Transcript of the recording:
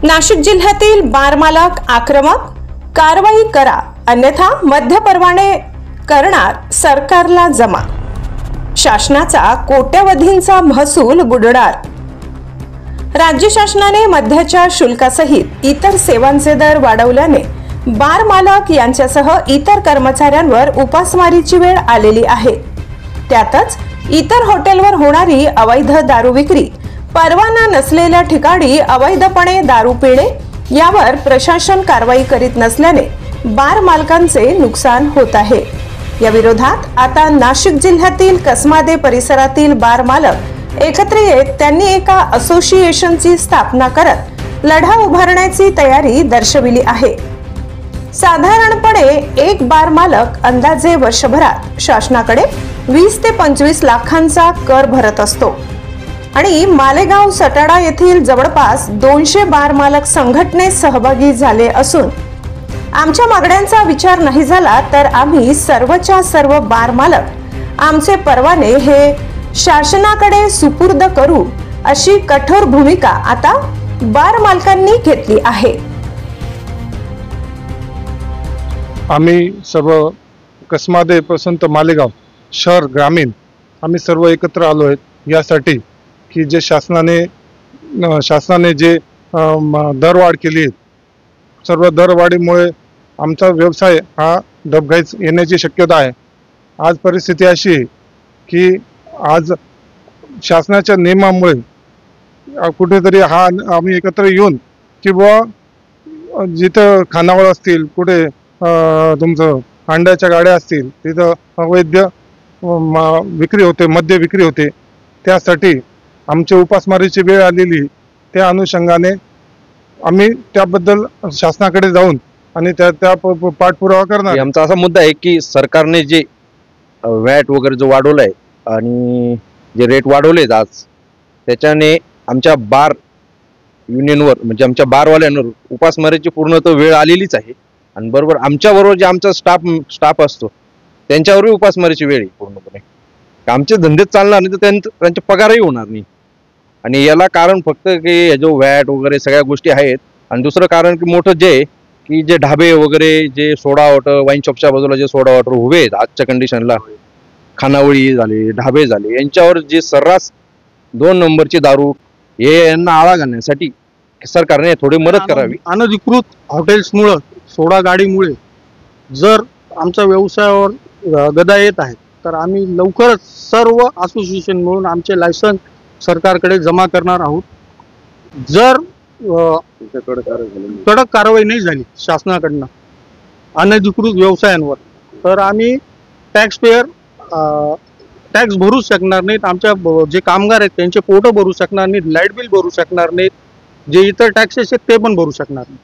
नाशिक जिल्ह्यातील बार मालक आक्रमक, कारवाई करा अन्यथा मद्य परवाने करणार सरकारला जमा। शासनाचा कोट्यवधींचा महसूल बुडणार। राज्य शासनाने मद्याच्या शुल्कासहित इतर सेवांचे दर वाढवल्याने बार मालक यांच्यासह इतर कर्मचाऱ्यांवर उपासमारीची वेळ आलेली आहे। त्यातच इतर हॉटेलवर होणारी अवैध दारू विक्री, परवाना नसलेल्या ठिकाणी अवैधपणे दारू पिणे यावर प्रशासन कारवाई करीत नसल्याने बार मालकांचे नुकसान होत आहे। या विरोधात आता नाशिक जिल्ह्यातील कसमादे परिसरातील बार मालक एकत्र येत त्यांनी एका असोसिएशनची स्थापना करत लढा उभारण्याची तयारी दर्शविली आहे। साधारणपणे एक बार मालक अंदाजे वर्षभरात शासनाकडे 20 ते 25 लाखांचा कर भरत असतो आणि मालेगाव सटाडा येथील जवळपास 200 बार मालक संघटनेत सहभागी झाले असून आमच्या मागण्यांचा विचार नाही झाला तर आम्ही सर्वच्या सर्व बार मालक आमचे परवाने हे शासनाकडे सुपूर्द करू अशी कठोर भूमिका आता बार मालकांनी घेतली आहे। आम्ही सर्व कसमादे पसंत मालेगाव शहर ग्रामीण आम्ही सर्व एकत्र आलो आहेत यासाठी की जे शासनाने जे दरवाढ केली आहे, सर्व दरवाढीमुळे आमचा व्यवसाय हा डबघाईस येण्याची शक्यता आहे। आज परिस्थिती अशी आहे की आज शासनाच्या नियमामुळे कुठेतरी आम्ही एकत्र येऊन किंवा जिथं खानावळ असतील, कुठे तुमचं अंड्याच्या गाड्या असतील तिथं अवैध विक्री होते, मद्य विक्री होते, त्यासाठी आमची उपासमारीची वेळ आलेली। त्या अनुषंगाने आम्ही त्याबद्दल शासनाकडे जाऊन आणि त्या पाठपुरावा करणार। आमचा असा मुद्दा आहे की सरकारने जे वॅट वगैरे जो वाढवलाय आणि जे रेट वाढवलेत आज, त्याच्याने आमच्या बार युनियनवर म्हणजे आमच्या बारवाल्यांवर उपासमारीची पूर्णतः वेळ आलेलीच आहे आणि बरोबर आमच्या बरोबर जे आमचा स्टाफ असतो त्यांच्यावरही उपासमारीची वेळ आहे पूर्णपणे। आमचे धंदे चालणार नाही तर त्यांचे पगारही होणार नाही आणि याला कारण फक्त की जो वॅट वगैरे सगळ्या गोष्टी आहेत आणि दुसरं कारण की मोठं जे की जे ढाबे वगैरे जे सोडा वॉटर वाईन शॉपच्या बाजूला जे सोडा वॉटर उभे आहेत आजच्या कंडिशनला, खानावळी झाले, ढाबे झाले, यांच्यावर जे सर्रास 2 नंबरची दारू हे यांना आळा घालण्यासाठी सरकारने थोडी मदत करावी। अनधिकृत हॉटेल्समुळे, सोडा गाडीमुळे जर आमच्या व्यवसायावर गदा येत आहे तर आम्ही लवकरच सर्व असोसिएशन मिळून आमचे लायसन्स सरकारकडे जमा करणार आहोत। जर कडक कारवाई नाही झाली शासनाकडनं अनधिकृत व्यवसायांवर तर आम्ही टॅक्स भरू शकणार नाहीत, आमच्या जे कामगार आहेत त्यांचे पोट भरू शकणार नाहीत, लाईट बिल भरू शकणार नाहीत, जे इतर टॅक्सेस आहेत ते पण भरू शकणार नाहीत।